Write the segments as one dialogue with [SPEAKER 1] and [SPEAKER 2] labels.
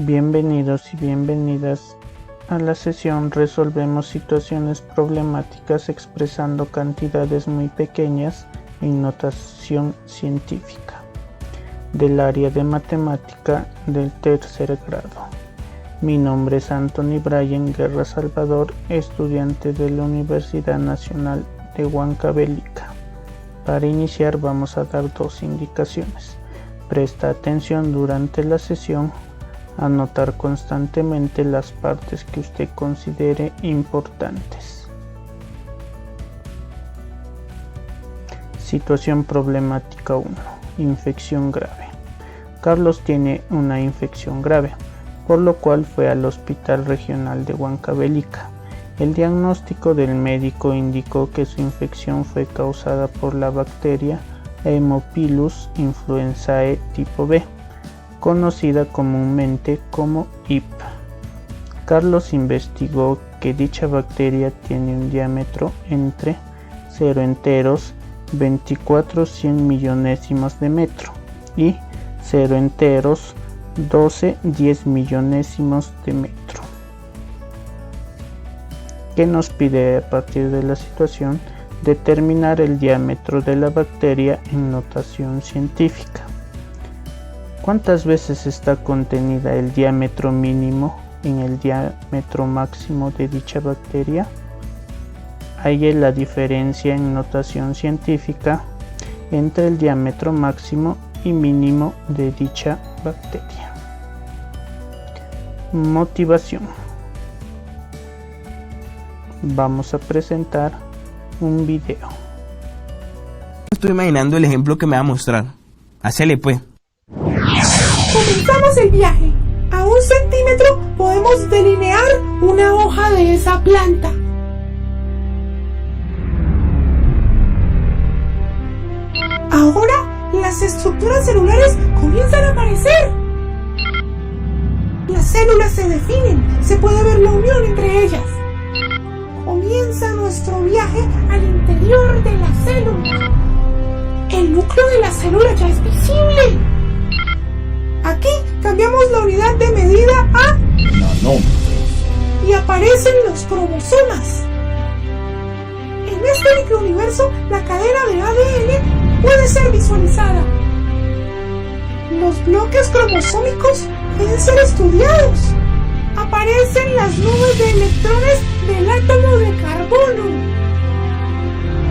[SPEAKER 1] Bienvenidos y bienvenidas a la sesión Resolvemos situaciones problemáticas expresando cantidades muy pequeñas en notación científica del área de matemática del tercer grado. Mi nombre es Anthony Brian Guerra Salvador, estudiante de la Universidad Nacional de Huancavelica. Para iniciar vamos a dar dos indicaciones. Presta atención durante la sesión. Anotar constantemente las partes que usted considere importantes. Situación problemática 1. Infección grave. Carlos tiene una infección grave, por lo cual fue al Hospital Regional de Huancavelica. El diagnóstico del médico indicó que su infección fue causada por la bacteria Haemophilus influenzae tipo B, conocida comúnmente como HIP. Carlos investigó que dicha bacteria tiene un diámetro entre 0 enteros 24 100 millonésimos de metro y 0 enteros 12 10 millonésimos de metro. Que nos pide a partir de la situación determinar el diámetro de la bacteria en notación científica. ¿Cuántas veces está contenida el diámetro mínimo en el diámetro máximo de dicha bacteria? Hay la diferencia en notación científica entre el diámetro máximo y mínimo de dicha bacteria. Motivación. Vamos a presentar un video.
[SPEAKER 2] Estoy imaginando el ejemplo que me va a mostrar. Hacele pues.
[SPEAKER 3] Comenzamos el viaje. A 1 centímetro podemos delinear una hoja de esa planta. Ahora las estructuras celulares comienzan a aparecer. Las células se definen, se puede ver la unión entre ellas. Comienza nuestro viaje al interior de la célula. El núcleo de la célula ya es visible. Aquí cambiamos la unidad de medida a nanómetros y aparecen los cromosomas. En este microuniverso, la cadena de ADN puede ser visualizada. Los bloques cromosómicos pueden ser estudiados. Aparecen las nubes de electrones del átomo de carbono.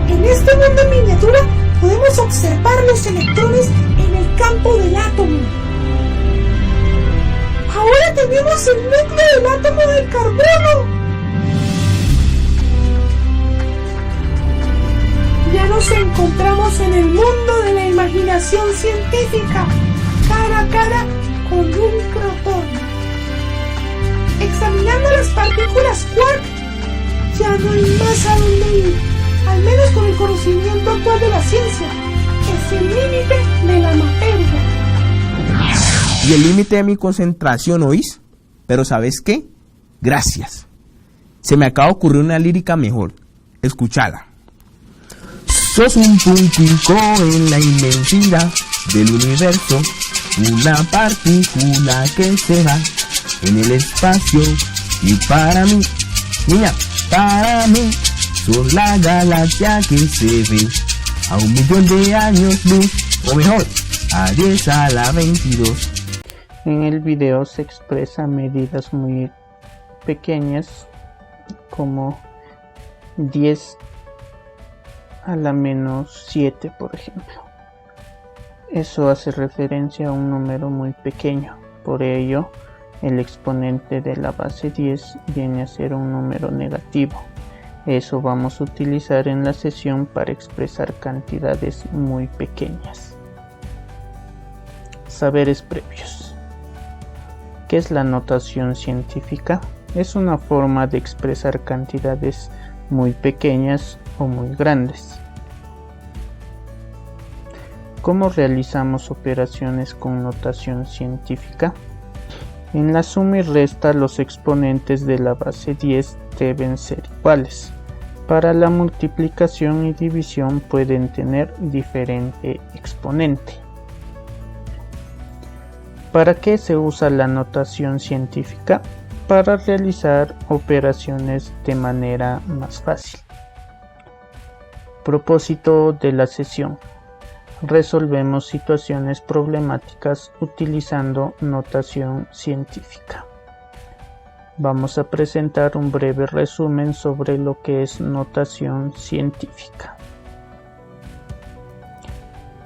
[SPEAKER 3] En este mundo en miniatura podemos observar los electrones en el campo del átomo. Ahora tenemos el núcleo del átomo del carbono. Ya nos encontramos en el mundo de la imaginación científica, cara a cara con un protón. Examinando las partículas quark, ya no hay más a dónde ir, al menos con el conocimiento actual de la ciencia. Es el límite de la materia.
[SPEAKER 2] Y el límite de mi concentración, ¿oís? Pero ¿sabes qué? Gracias. Se me acaba de ocurrir una lírica mejor. Escuchala. Sos un puntico en la inmensidad del universo, una partícula que se va en el espacio. Y para mí, niña, para mí, sos la galaxia que se ve a 1.000.000 de años luz, o mejor, a 10 a la 22.
[SPEAKER 1] En el video se expresa medidas muy pequeñas como 10 a la menos 7, por ejemplo. Eso hace referencia a un número muy pequeño. Por ello, el exponente de la base 10 viene a ser un número negativo. Eso vamos a utilizar en la sesión para expresar cantidades muy pequeñas. Saberes previos. ¿Qué es la notación científica? Es una forma de expresar cantidades muy pequeñas o muy grandes. ¿Cómo realizamos operaciones con notación científica? En la suma y resta, los exponentes de la base 10 deben ser iguales. Para la multiplicación y división pueden tener diferente exponente. ¿Para qué se usa la notación científica? Para realizar operaciones de manera más fácil. Propósito de la sesión: resolvemos situaciones problemáticas utilizando notación científica. Vamos a presentar un breve resumen sobre lo que es notación científica.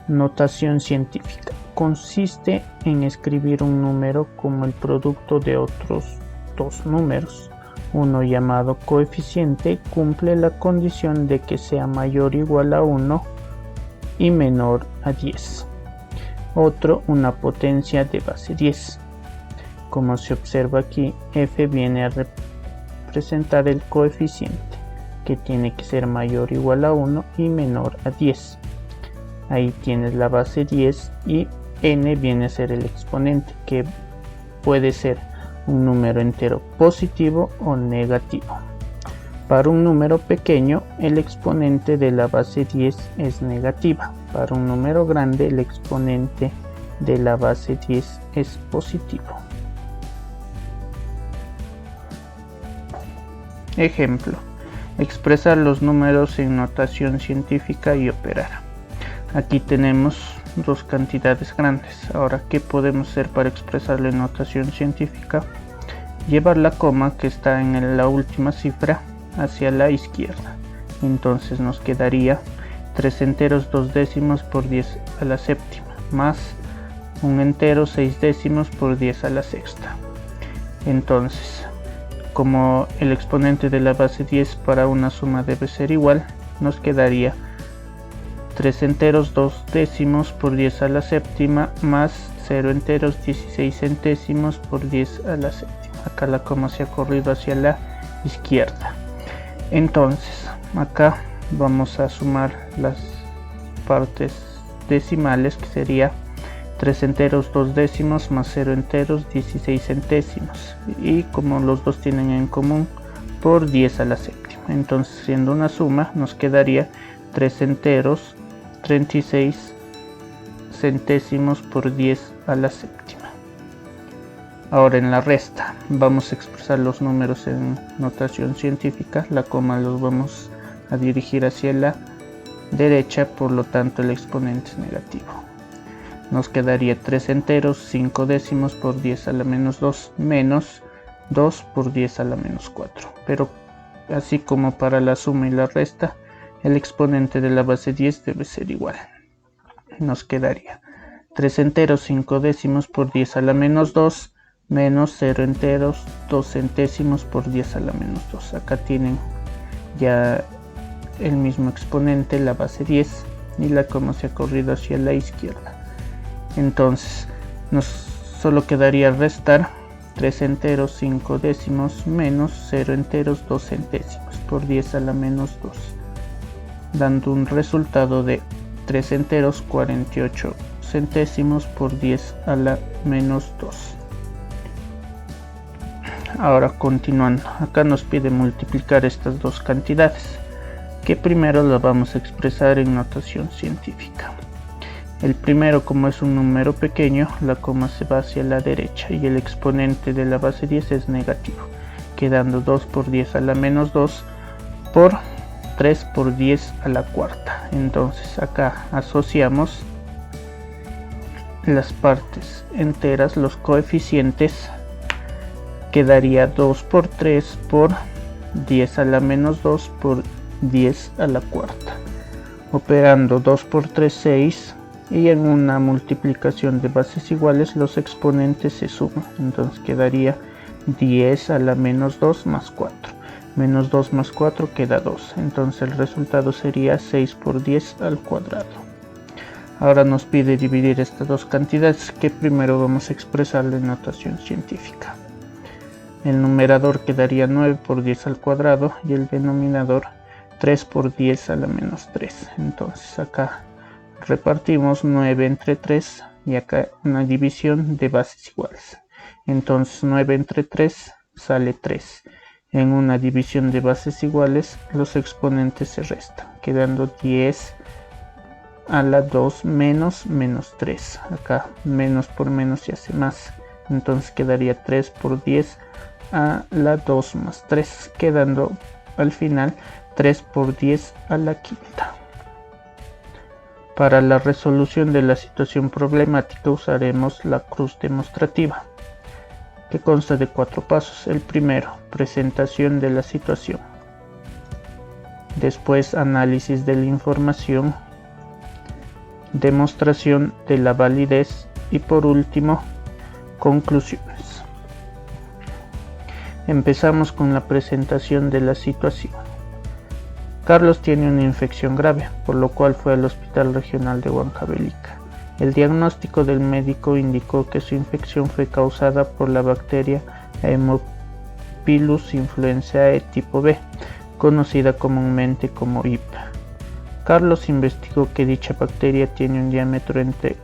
[SPEAKER 1] Notación científica consiste en escribir un número como el producto de otros dos números. Uno, llamado coeficiente, cumple la condición de que sea mayor o igual a 1 y menor a 10. Otro, una potencia de base 10. Como se observa aquí, f viene a representar el coeficiente, que tiene que ser mayor o igual a 1 y menor a 10. Ahí tienes la base 10 y n viene a ser el exponente, que puede ser un número entero positivo o negativo. Para un número pequeño, el exponente de la base 10 es negativa. Para un número grande, el exponente de la base 10 es positivo. Ejemplo: expresar los números en notación científica y operar. Aquí tenemos dos cantidades grandes. Ahora, ¿qué podemos hacer para expresarlo en notación científica? Llevar la coma que está en la última cifra hacia la izquierda. Entonces nos quedaría 3 enteros 2 décimos por 10 a la séptima, más un entero 6 décimos por 10 a la sexta. Entonces, como el exponente de la base 10 para una suma debe ser igual, nos quedaría 3 enteros 2 décimos por 10 a la séptima más 0 enteros 16 centésimos por 10 a la séptima. Acá la coma se ha corrido hacia la izquierda. Entonces, acá vamos a sumar las partes decimales, que sería 3 enteros 2 décimos más 0 enteros 16 centésimos. Y como los dos tienen en común, por 10 a la séptima. Entonces, siendo una suma, nos quedaría 3 enteros 36 centésimos por 10 a la séptima. Ahora, en la resta vamos a expresar los números en notación científica. La coma los vamos a dirigir hacia la derecha, por lo tanto el exponente es negativo. Nos quedaría 3 enteros 5 décimos por 10 a la menos 2 menos 2 por 10 a la menos 4. Pero así como para la suma y la resta, el exponente de la base 10 debe ser igual. Nos quedaría 3 enteros 5 décimos por 10 a la menos 2 menos 0 enteros 2 centésimos por 10 a la menos 2. Acá tienen ya el mismo exponente, la base 10, y la coma se ha corrido hacia la izquierda. Entonces nos solo quedaría restar 3 enteros 5 décimos menos 0 enteros 2 centésimos por 10 a la menos 2, dando un resultado de 3 enteros 48 centésimos por 10 a la menos 2. Ahora, continuando, acá nos pide multiplicar estas dos cantidades, que primero las vamos a expresar en notación científica. El primero, como es un número pequeño, la coma se va hacia la derecha y el exponente de la base 10 es negativo, quedando 2 por 10 a la menos 2 por 3 por 10 a la cuarta. Entonces acá asociamos las partes enteras, los coeficientes. Quedaría 2 por 3 por 10 a la menos 2 por 10 a la cuarta. Operando 2 por 3, 6. Y en una multiplicación de bases iguales, los exponentes se suman. Entonces quedaría 10 a la menos 2 más 4. Menos 2 más 4 queda 2. Entonces el resultado sería 6 por 10 al cuadrado. Ahora nos pide dividir estas dos cantidades, que primero vamos a expresarlo en notación científica. El numerador quedaría 9 por 10 al cuadrado y el denominador 3 por 10 a la menos 3. Entonces acá repartimos 9 entre 3 y acá una división de bases iguales. Entonces 9 entre 3 sale 3. En una división de bases iguales, los exponentes se restan, quedando 10 a la 2 menos 3. Acá menos por menos se hace más. Entonces quedaría 3 por 10 a la 2 más 3, quedando al final 3 por 10 a la quinta. Para la resolución de la situación problemática usaremos la cruz demostrativa, que consta de 4 pasos. El primero, presentación de la situación. Después, análisis de la información, demostración de la validez y por último, conclusiones. Empezamos con la presentación de la situación. Carlos tiene una infección grave, por lo cual fue al Hospital Regional de Huancavelica. El diagnóstico del médico indicó que su infección fue causada por la bacteria Haemophilus influenzae tipo B, conocida comúnmente como HIP. Carlos investigó que dicha bacteria tiene un diámetro entre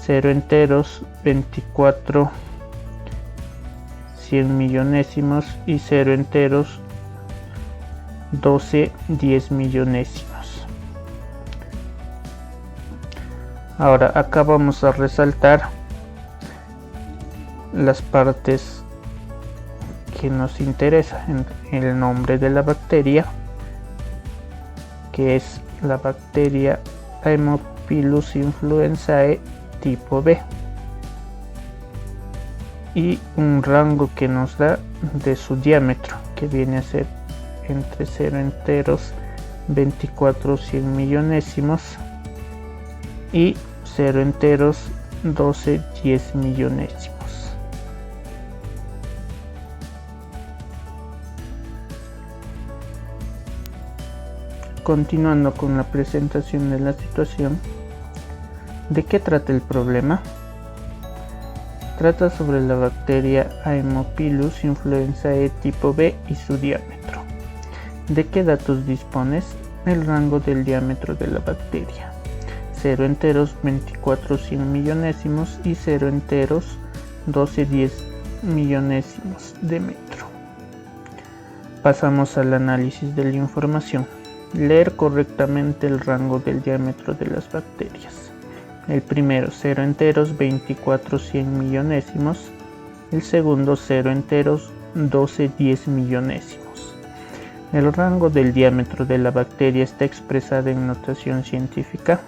[SPEAKER 1] 0 enteros 24 100 millonésimos y 0 enteros 12 10 millonésimos. Ahora acá vamos a resaltar las partes que nos interesan. El nombre de la bacteria, que es la bacteria Haemophilus influenzae tipo B, y un rango que nos da de su diámetro, que viene a ser entre 0 enteros 24 100 millonésimos y 0 enteros 12 10 millonésimos. Continuando con la presentación de la situación, ¿de qué trata el problema? Trata sobre la bacteria Haemophilus influenzae tipo B y su diámetro. ¿De qué datos dispones? El rango del diámetro de la bacteria: 0 enteros 24 100 millonésimos y 0 enteros 12 10 millonésimos de metro. Pasamos al análisis de la información. Leer correctamente el rango del diámetro de las bacterias. El primero, 0 enteros 24 100 millonésimos. El segundo, 0 enteros 12 10 millonésimos. El rango del diámetro de la bacteria está expresada en notación científica.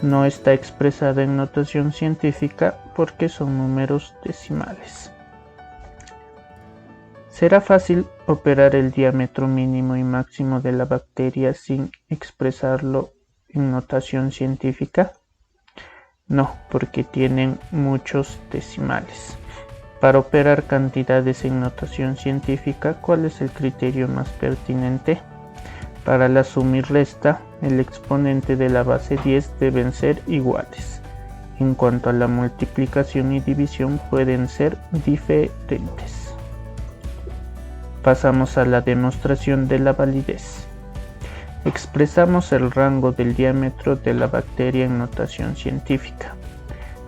[SPEAKER 1] No está expresada en notación científica porque son números decimales. ¿Será fácil operar el diámetro mínimo y máximo de la bacteria sin expresarlo en notación científica? No, porque tienen muchos decimales. Para operar cantidades en notación científica, ¿cuál es el criterio más pertinente? Para la suma y resta, el exponente de la base 10 deben ser iguales. En cuanto a la multiplicación y división, pueden ser diferentes. Pasamos a la demostración de la validez. Expresamos el rango del diámetro de la bacteria en notación científica.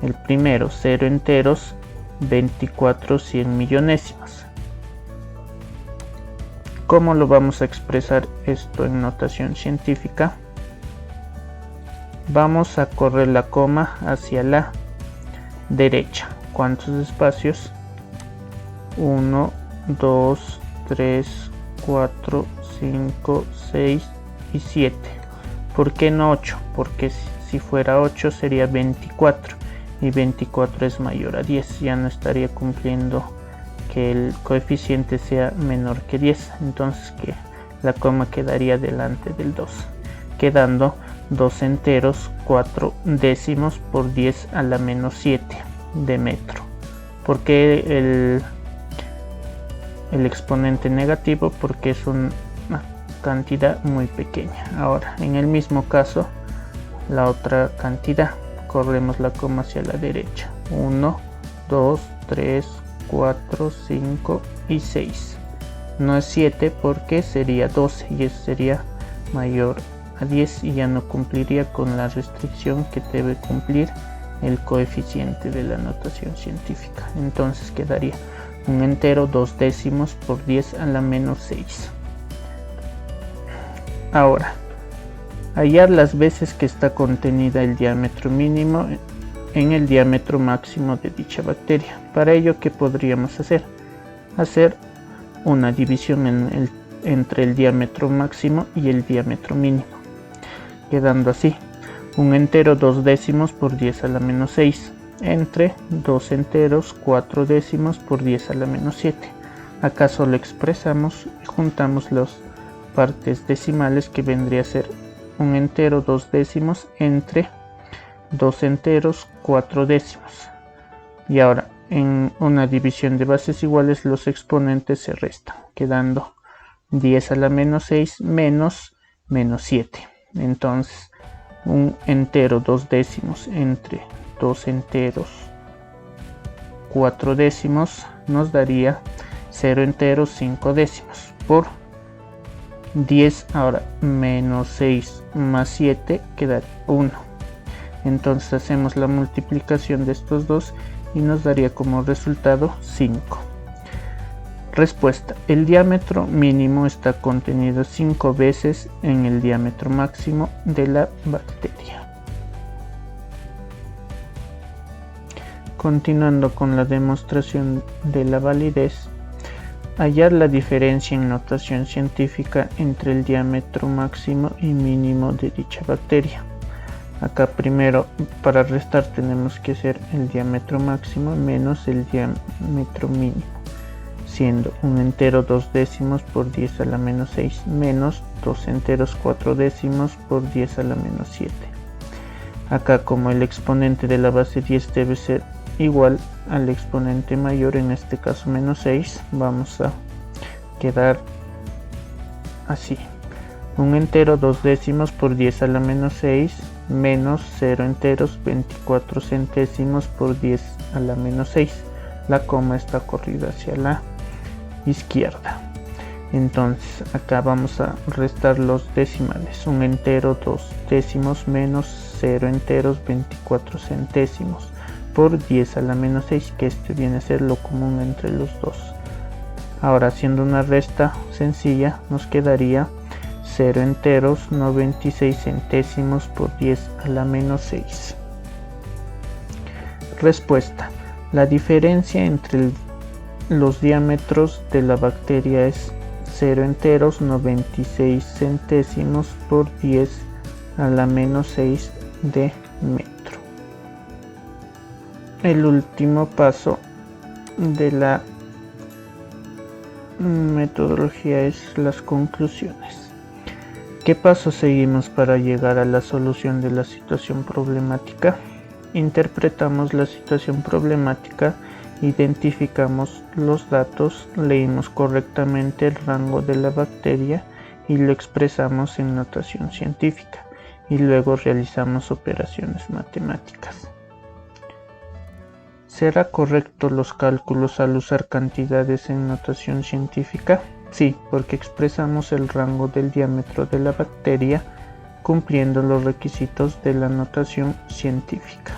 [SPEAKER 1] El primero, 0 enteros 24 100 millonésimos. ¿Cómo lo vamos a expresar esto en notación científica? Vamos a correr la coma hacia la derecha. ¿Cuántos espacios? 1, 2, 3, 4, 5, 6 y 7. ¿Por qué no 8? Porque si fuera 8 sería 24 y 24 es mayor a 10. Ya no estaría cumpliendo que el coeficiente sea menor que 10. Entonces que la coma quedaría delante del 2, quedando 2 enteros 4 décimos por 10 a la menos 7 de metro. ¿Por qué el exponente negativo? Porque es una cantidad muy pequeña. Ahora, en el mismo caso, la otra cantidad, corremos la coma hacia la derecha. 1, 2, 3, 4, 5 y 6. No es 7 porque sería 12 y eso sería mayor a 10 y ya no cumpliría con la restricción que debe cumplir el coeficiente de la notación científica. Entonces quedaría un entero 2 décimos por 10 a la menos 6. Ahora, Hallar las veces que está contenida el diámetro mínimo en el diámetro máximo de dicha bacteria. Para ello, ¿qué podríamos hacer? Hacer una división entre el diámetro máximo y el diámetro mínimo, quedando así: 1 entero 2 décimos por 10 a la menos 6 entre 2 enteros 4 décimos por 10 a la menos 7. Acá solo expresamos y juntamos las partes decimales, que vendría a ser 1 entero 2 décimos entre 2 enteros 4 décimos. Y ahora, en una división de bases iguales, los exponentes se restan, quedando 10 a la menos 6 menos 7. Entonces, 1 entero 2 décimos entre 2 enteros 4 décimos nos daría 0 enteros 5 décimos por 10. Ahora, menos 6 más 7 queda 1. Entonces hacemos la multiplicación de estos dos y nos daría como resultado 5. Respuesta: el diámetro mínimo está contenido 5 veces en el diámetro máximo de la bacteria. Continuando con la demostración de la validez, hallar la diferencia en notación científica entre el diámetro máximo y mínimo de dicha bacteria. Acá primero, para restar, tenemos que hacer el diámetro máximo menos el diámetro mínimo, siendo 1 entero 2 décimos por 10 a la menos 6 menos 2 enteros 4 décimos por 10 a la menos 7. Acá, como el exponente de la base 10 debe ser igual al exponente mayor, en este caso menos 6, vamos a quedar así: 1 entero 2 décimos por 10 a la menos 6 menos 0 enteros 24 centésimos por 10 a la menos 6. La coma está corrida hacia la izquierda. Entonces acá vamos a restar los decimales: 1 entero 2 décimos menos 0 enteros 24 centésimos por 10 a la menos 6, que este viene a ser lo común entre los dos. Ahora, haciendo una resta sencilla, nos quedaría 0 enteros 96 centésimos por 10 a la menos 6. Respuesta: la diferencia entre los diámetros de la bacteria es 0 enteros 96 centésimos por 10 a la menos 6 de metro. El último paso de la metodología es las conclusiones. ¿Qué pasos seguimos para llegar a la solución de la situación problemática? Interpretamos la situación problemática, identificamos los datos, leímos correctamente el rango de la bacteria y lo expresamos en notación científica, y luego realizamos operaciones matemáticas. ¿Será correcto los cálculos al usar cantidades en notación científica? Sí, porque expresamos el rango del diámetro de la bacteria cumpliendo los requisitos de la notación científica.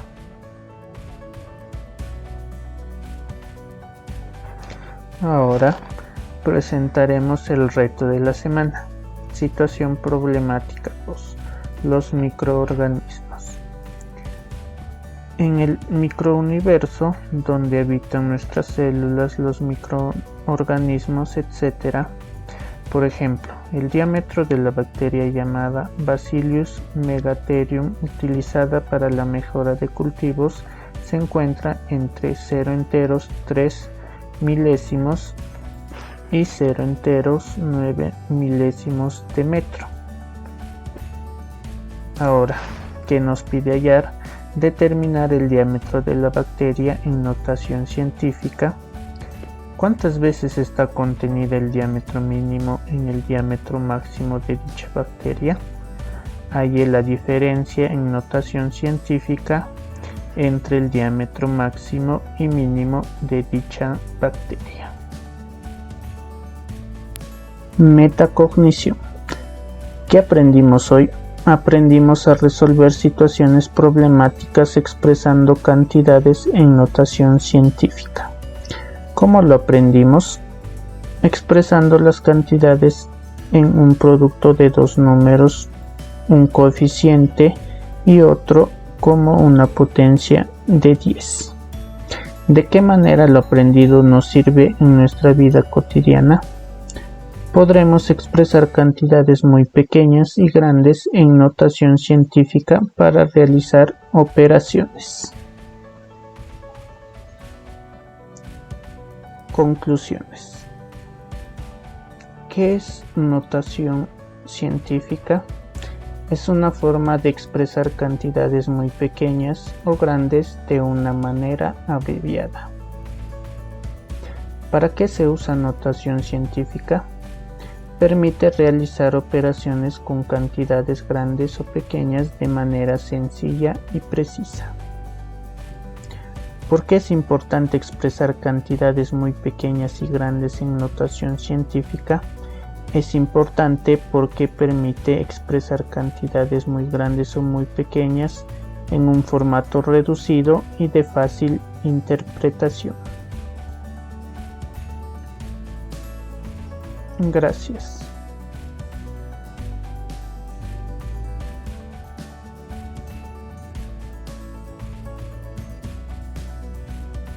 [SPEAKER 1] Ahora presentaremos el reto de la semana. Situación problemática 2. Los microorganismos. En el microuniverso, donde habitan nuestras células, los microorganismos, etc., por ejemplo, el diámetro de la bacteria llamada Bacillus megatherium, utilizada para la mejora de cultivos, se encuentra entre 0 enteros 3 milésimos y 0 enteros 9 milésimos de metro. Ahora, ¿qué nos pide hallar? Determinar el diámetro de la bacteria en notación científica. ¿Cuántas veces está contenida el diámetro mínimo en el diámetro máximo de dicha bacteria? Halle la diferencia en notación científica entre el diámetro máximo y mínimo de dicha bacteria. Metacognición. ¿Qué aprendimos hoy? Aprendimos a resolver situaciones problemáticas expresando cantidades en notación científica. ¿Cómo lo aprendimos? Expresando las cantidades en un producto de dos números un coeficiente y otro como una potencia de 10. ¿De qué manera lo aprendido nos sirve en nuestra vida cotidiana? Podremos expresar cantidades muy pequeñas y grandes en notación científica para realizar operaciones. Conclusiones. ¿Qué es notación científica? Es una forma de expresar cantidades muy pequeñas o grandes de una manera abreviada. ¿Para qué se usa notación científica? Permite realizar operaciones con cantidades grandes o pequeñas de manera sencilla y precisa. ¿Por qué es importante expresar cantidades muy pequeñas y grandes en notación científica? Es importante porque permite expresar cantidades muy grandes o muy pequeñas en un formato reducido y de fácil interpretación. Gracias.